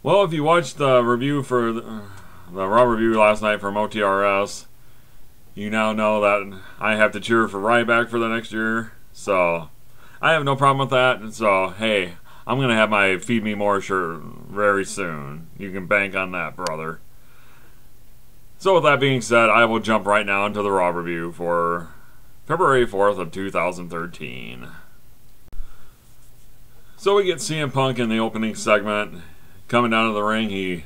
Well, if you watched the review for the Raw review last night from OTRS, you now know that I have to cheer for Ryback for the next year. So I have no problem with that. And so, hey, I'm going to have my Feed Me More shirt very soon. You can bank on that, brother. So with that being said, I will jump right now into the Raw review for February 4th of 2013. So we get CM Punk in the opening segment. Coming down to the ring, he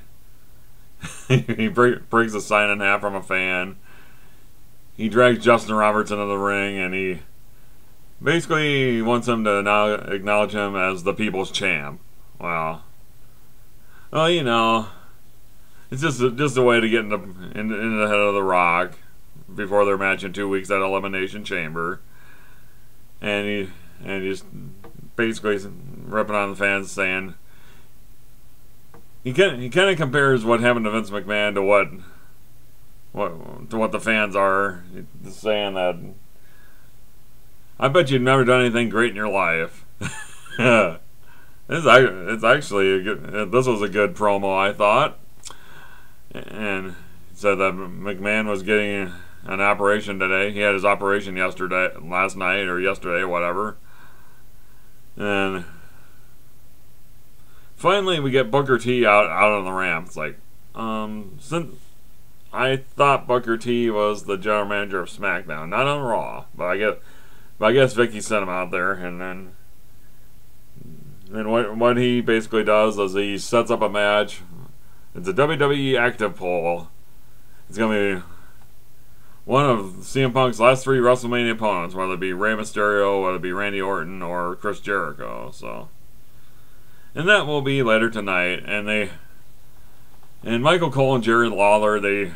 breaks a sign in half from a fan. He drags Justin Roberts into the ring, and he basically wants him to now acknowledge him as the People's Champ. Well, you know, it's just a way to get into the head of The Rock before their match in 2 weeks at Elimination Chamber, and he just basically ripping on the fans, saying he kind of compares what happened to Vince McMahon to what the fans are. He's saying that, I bet you've never done anything great in your life. It's actually this was a good promo, I thought. And he said that McMahon was getting an operation today. He had his operation last night or yesterday, whatever. And finally we get Booker T out on the ramp. It's like, since I thought Booker T was the general manager of SmackDown, not on Raw, but I guess Vicky sent him out there, and then what he basically does is he sets up a match. It's a WWE active poll. It's gonna be one of CM Punk's last 3 WrestleMania opponents, whether it be Rey Mysterio, whether it be Randy Orton, or Chris Jericho. So, and that will be later tonight. And Michael Cole and Jerry Lawler, they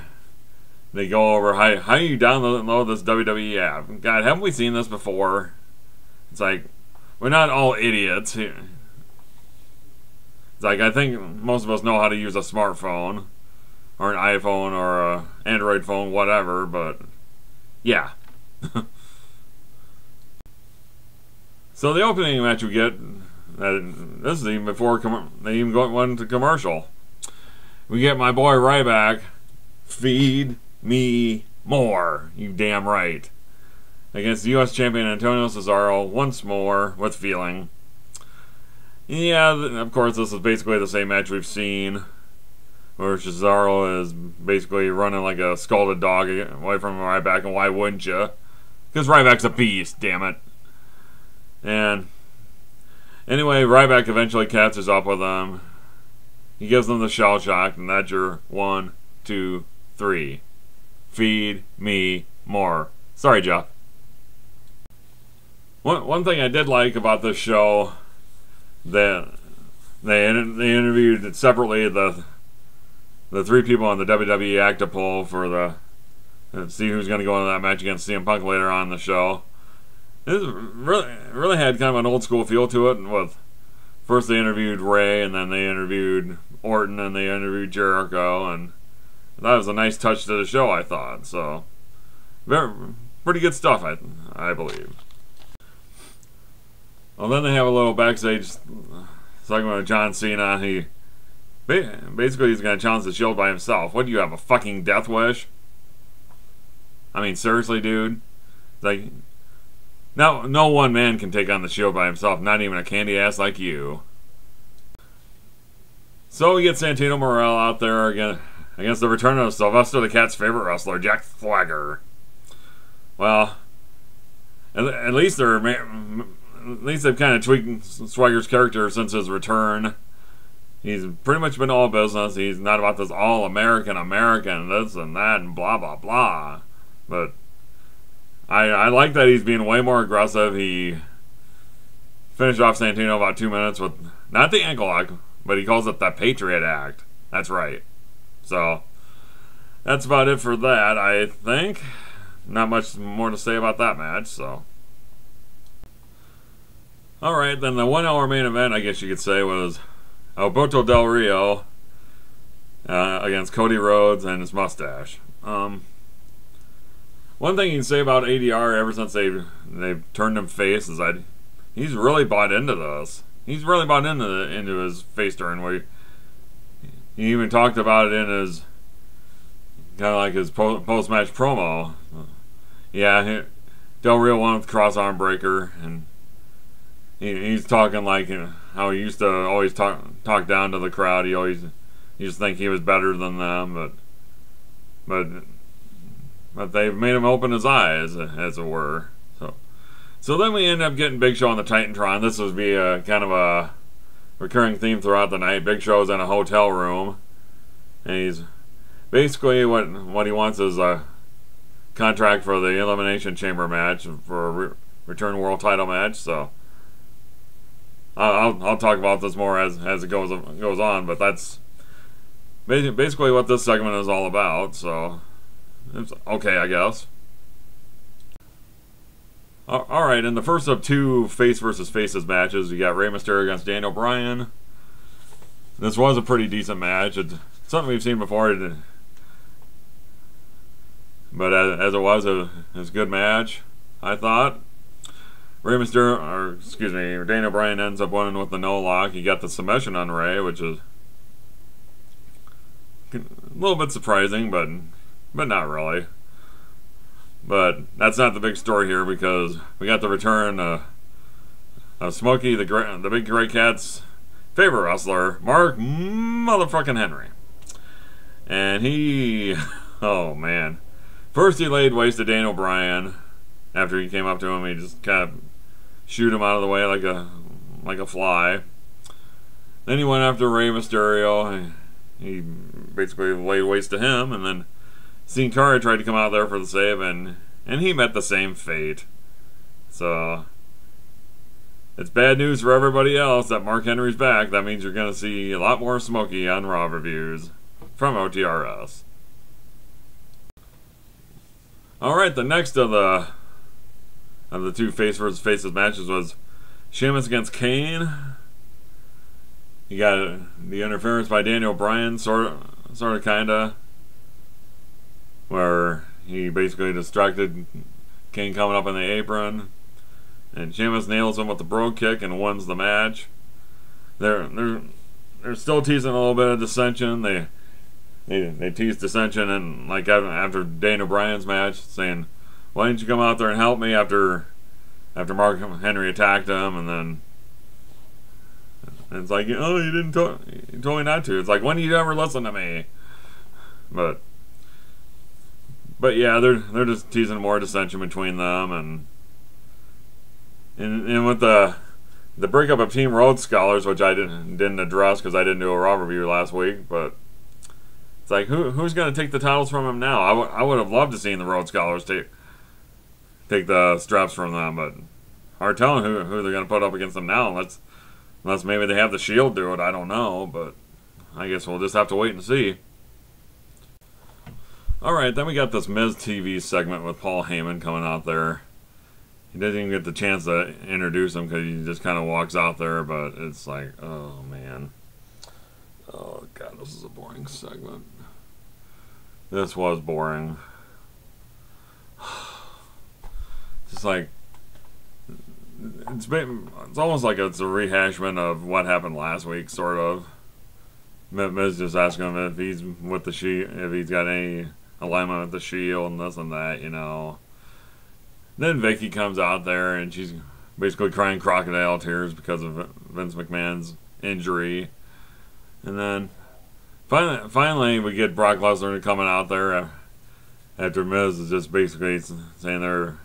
go over how you download this WWE app. God, haven't we seen this before? It's like, we're not all idiots here. It's like, I think most of us know how to use a smartphone or an iPhone or an Android phone, whatever, but yeah. So the opening match we get, this is even before they even went to commercial. We get my boy Ryback, Feed Me More, you damn right, against the U.S. Champion Antonio Cesaro once more with feeling. Yeah, of course, this is basically the same match we've seen, where Cesaro is basically running like a scalded dog away from Ryback, and why wouldn't you? Because Ryback's a beast, damn it. And anyway, Ryback eventually catches up with them. He gives them the shell shock, and that's your 1, 2, 3. Feed me more. Sorry, Jeff. One thing I did like about this show, that they interviewed separately the 3 people on the WWE active poll for see who's going to go into that match against CM Punk later on in the show. This really had kind of an old school feel to it. With first they interviewed Ray, and then they interviewed Orton, and they interviewed Jericho, and that was a nice touch to the show, I thought. So, pretty good stuff, I believe. Well, then they have a little backstage segment with John Cena. He basically he's going to challenge the Shield by himself. What do you have, a fucking death wish? I mean, seriously, dude. Like, no one man can take on the Shield by himself. Not even a candy ass like you. So we get Santino Morel out there again against the return of Sylvester the Cat's favorite wrestler, Jack Swagger. Well, at least they've kind of tweaked Swagger's character since his return. He's pretty much been all business. He's not about this all-American, this and that, and blah, blah, blah. But I like that he's being way more aggressive. He finished off Santino about 2 minutes with, not the ankle lock, but he calls it the Patriot Act. That's right. So, that's about it for that, I think. Not much more to say about that match, so. Alright, then the 1 hour main event, I guess you could say, was Alberto Del Rio against Cody Rhodes and his mustache. One thing you can say about ADR ever since they've turned him face is that he's really bought into this. He's really bought into his face turn, where he even talked about it in his kind of like his post-match promo. Yeah, Del Rio won with the cross-arm breaker, and he's talking like, you know, how he used to always talk down to the crowd. He used to think he was better than them, but they've made him open his eyes, as it were. So then we end up getting Big Show on the Titantron. This would be a kind of a recurring theme throughout the night. Big Show's in a hotel room, and he's basically what he wants is a contract for the Elimination Chamber match for a return world title match. So I'll talk about this more as it goes on, but that's basically what this segment is all about. So it's okay, I guess. Alright, in the first of two face versus faces matches, you got Rey Mysterio against Daniel Bryan. This was a pretty decent match. It's something we've seen before, but as it was a good match, I thought. Daniel Bryan ends up winning with the no lock. He got the submission on Rey, which is a little bit surprising, but not really. But that's not the big story here, because we got the return of Smokey, the Big Gray Cat's favorite wrestler, Mark motherfucking Henry. And he, oh man. First he laid waste to Daniel Bryan. After he came up to him, he just kind of shoot him out of the way like a fly. Then he went after Rey Mysterio. He basically laid waste to him, and then Sin Cara tried to come out there for the save, and he met the same fate. So it's bad news for everybody else that Mark Henry's back. That means you're going to see a lot more Smokey on Raw reviews from OTRS. Alright, the next of the two face versus faces matches was Sheamus against Kane. You got the interference by Daniel Bryan, sort of, kinda, where he basically distracted Kane coming up in the apron, and Sheamus nails him with the bro kick and wins the match. They're still teasing a little bit of dissension. They teased dissension, and like after Daniel Bryan's match, saying, "Why didn't you come out there and help me after Mark Henry attacked him?" And it's like, oh, you told me not to. It's like, when do you ever listen to me? But yeah, they're just teasing more dissension between them, and with the breakup of Team Road Scholars, which I didn't address because I didn't do a Raw review last week, but it's like, who's going to take the titles from him now? I would have loved to see the Road Scholars take the straps from them, but hard telling who they're going to put up against them now, unless maybe they have the Shield do it. I don't know, but I guess we'll just have to wait and see. Alright, then we got this Miz TV segment with Paul Heyman coming out there. He doesn't even get the chance to introduce him because he just kind of walks out there, but it's like, oh man. Oh god, this is a boring segment. This was boring. Just like, it's almost like it's a rehashment of what happened last week, sort of. Miz just asking him if he's with the Shield, if he's got any alignment with the Shield and this and that, you know. Then Vicky comes out there and she's basically crying crocodile tears because of Vince McMahon's injury. And then finally we get Brock Lesnar coming out there after Miz is just basically saying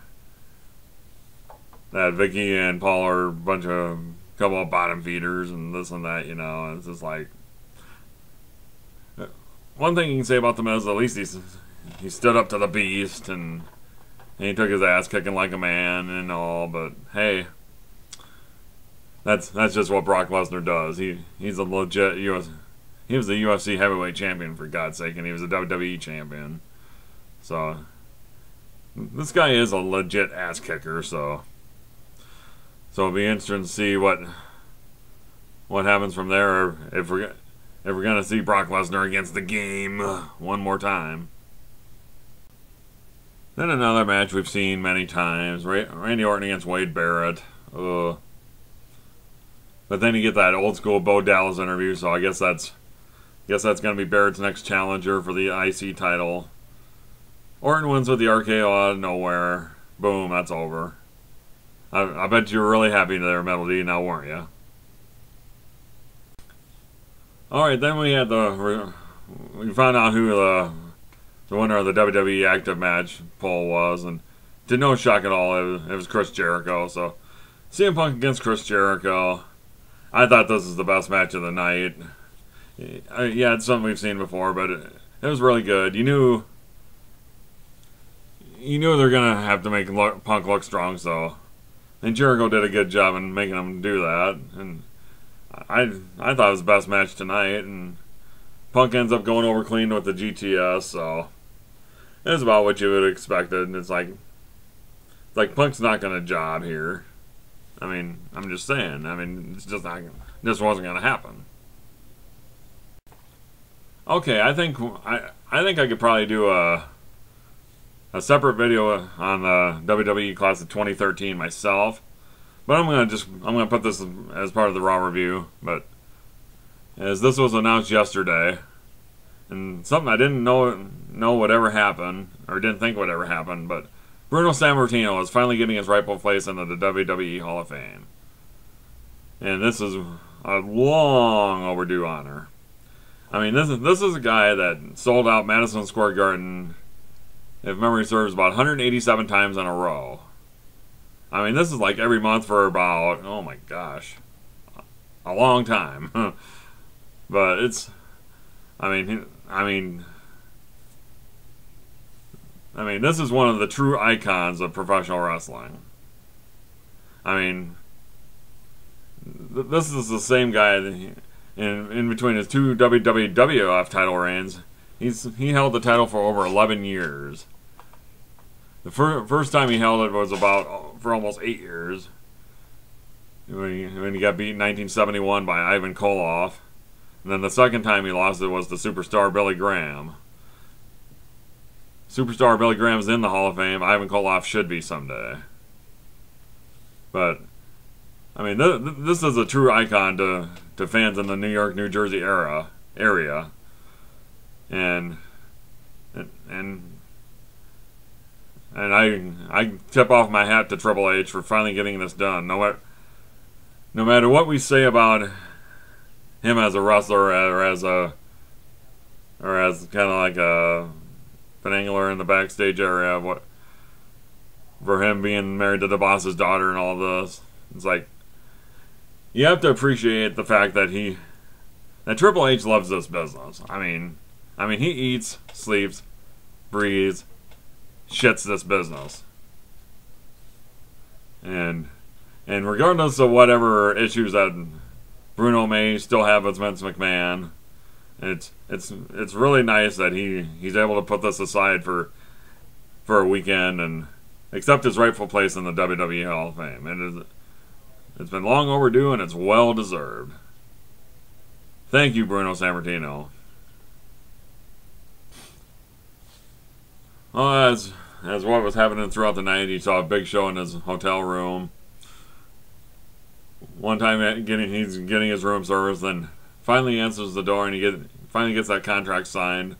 that Vicky and Paul are a couple of bottom feeders and this and that, you know. And it's just like, one thing you can say about the Miz, at least he stood up to the beast and he took his ass kicking like a man and all, but hey, that's just what Brock Lesnar does. He's a legit he was the UFC heavyweight champion, for God's sake, and he was a WWE champion. So this guy is a legit ass kicker, so it'll be interesting to see what happens from there, or if we're gonna see Brock Lesnar against the Game one more time. Then another match we've seen many times, Randy Orton against Wade Barrett. But then you get that old school Bo Dallas interview, so I guess that's Guess that's going to be Barrett's next challenger for the IC title. Orton wins with the RKO out of nowhere. Boom, that's over. I bet you were really happy there, Metal D, now weren't you? Alright, then we had we found out who the winner of the WWE Active Match poll was, and to no shock at all, it was Chris Jericho. So, CM Punk against Chris Jericho. I thought this was the best match of the night. Yeah, it's something we've seen before, but it was really good. You knew they're gonna have to make Punk look strong, so, and Jericho did a good job in making him do that. And I thought it was the best match tonight, and Punk ends up going over clean with the GTS, so it was about what you would have expected. And it's like Punk's not gonna job here. I mean, I'm just saying. I mean, it's just not. This wasn't gonna happen. Okay, I think I could probably do a separate video on the WWE Class of 2013 myself, but I'm gonna put this as part of the Raw review. But as this was announced yesterday, and something I didn't know would ever happen, or didn't think would ever happen, but Bruno Sammartino is finally getting his rightful place into the WWE Hall of Fame, and this is a long overdue honor. I mean, this is a guy that sold out Madison Square Garden, if memory serves, about 187 times in a row. I mean, this is like every month for about, oh my gosh, a long time. But it's, I mean, this is one of the true icons of professional wrestling. I mean, this is the same guy that in between his two WWF title reigns, he held the title for over 11 years. The first time he held it was for almost 8 years. When he got beat in 1971 by Ivan Koloff. And then the second time he lost it was to Superstar Billy Graham. Superstar Billy Graham's in the Hall of Fame. Ivan Koloff should be someday. But I mean, this is a true icon to fans in the New York, New Jersey area, and I tip off my hat to Triple H for finally getting this done. No matter what we say about him as a wrestler, or as kind of like a finagler in the backstage area, for him being married to the boss's daughter and all this, it's like, you have to appreciate the fact that Triple H loves this business. I mean, he eats, sleeps, breathes, shits this business. And regardless of whatever issues that Bruno may still have with Vince McMahon, it's really nice that he's able to put this aside for a weekend and accept his rightful place in the WWE Hall of Fame. It's been long overdue, and it's well deserved. Thank you, Bruno Sammartino. Well, as what was happening throughout the night, he saw a Big Show in his hotel room. One time, he's getting his room service, then finally answers the door, and he finally gets that contract signed.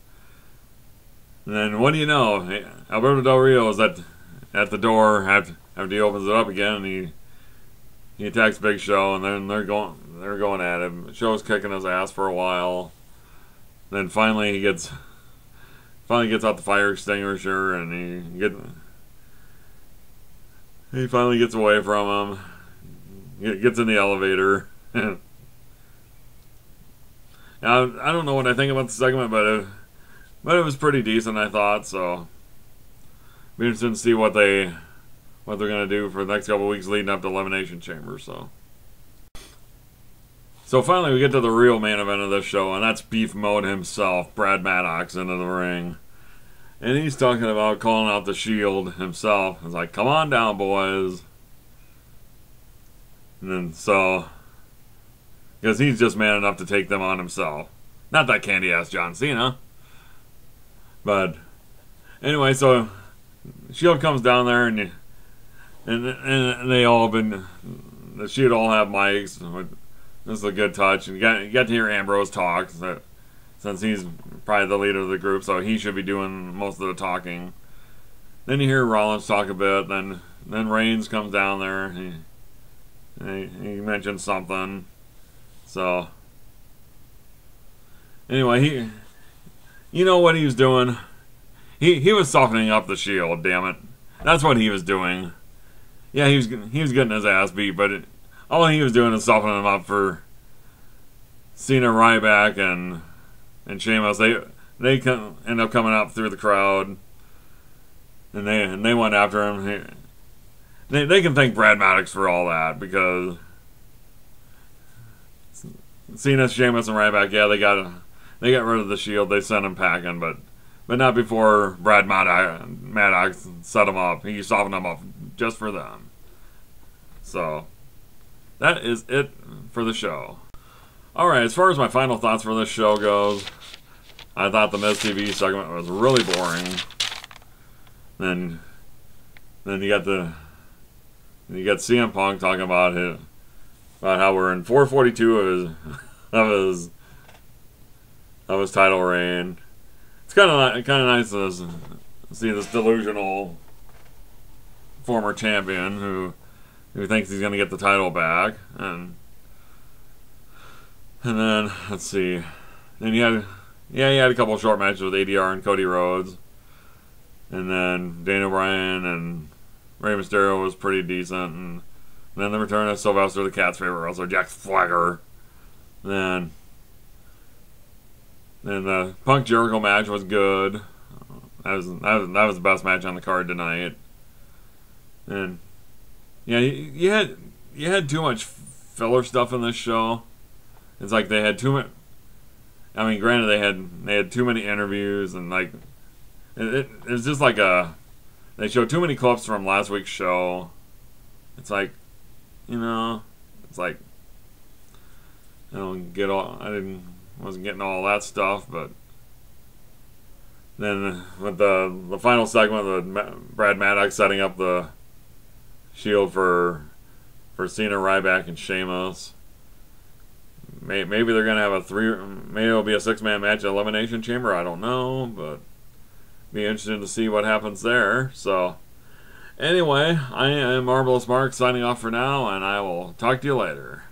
And then, what do you know? Alberto Del Rio is at the door after he opens it up again, and he attacks Big Show, and then they're going at him. Show's kicking his ass for a while. Then finally he gets out the fire extinguisher, and he finally gets away from him. Gets in the elevator. Now, I don't know what I think about the segment, but it was pretty decent, I thought. So, be interested to see what they're going to do for the next couple of weeks leading up to Elimination Chamber. So finally we get to the real main event of this show, and that's Beef Mode himself, Brad Maddox, into the ring. And he's talking about calling out the Shield himself. He's like, come on down, boys. And then because he's just man enough to take them on himself. Not that candy-ass John Cena. But anyway, so Shield comes down there, and they all the Shield all have mics. This is a good touch, and you got to hear Ambrose talk. Says since he's probably the leader of the group, so he should be doing most of the talking. Then you hear Rollins talk a bit. Then Reigns comes down there. He mentions something. So anyway, you know what he was doing? He was softening up the Shield. Damn it, that's what he was doing. Yeah, he was getting his ass beat, but all he was doing is softening them up for Cena, Ryback, and Sheamus. They can end up coming up through the crowd, and they went after him. They can thank Brad Maddox for all that, because Cena, Sheamus, and Ryback, yeah, they got rid of the Shield. They sent him packing, but not before Brad Maddox set him up. He softened them up just for them. So that is it for the show. Alright, as far as my final thoughts for this show goes, I thought the Miz TV segment was really boring. Then you got CM Punk talking about how we're in 442 of his title reign. It's kind of nice to see this delusional former champion who thinks he's going to get the title back. And then, let's see. Then he had a couple of short matches with ADR and Cody Rhodes. And then Daniel Bryan and Rey Mysterio was pretty decent. And then the return of Sylvester, the Cat's favorite wrestler, Jack Swagger. Then the Punk Jericho match was good. That was the best match on the card tonight. And yeah, you had too much filler stuff in this show. It's like they had too much. I mean, granted, they had too many interviews, and like it was just like they showed too many clips from last week's show. It's like, it's like I wasn't getting all that stuff, but then with the final segment of Brad Maddox setting up the Shield for Cena, Ryback, and Sheamus. Maybe they're gonna have maybe it'll be a 6-man match at Elimination Chamber. I don't know, but be interested to see what happens there. So anyway, I am Marvelous Mark signing off for now, and I will talk to you later.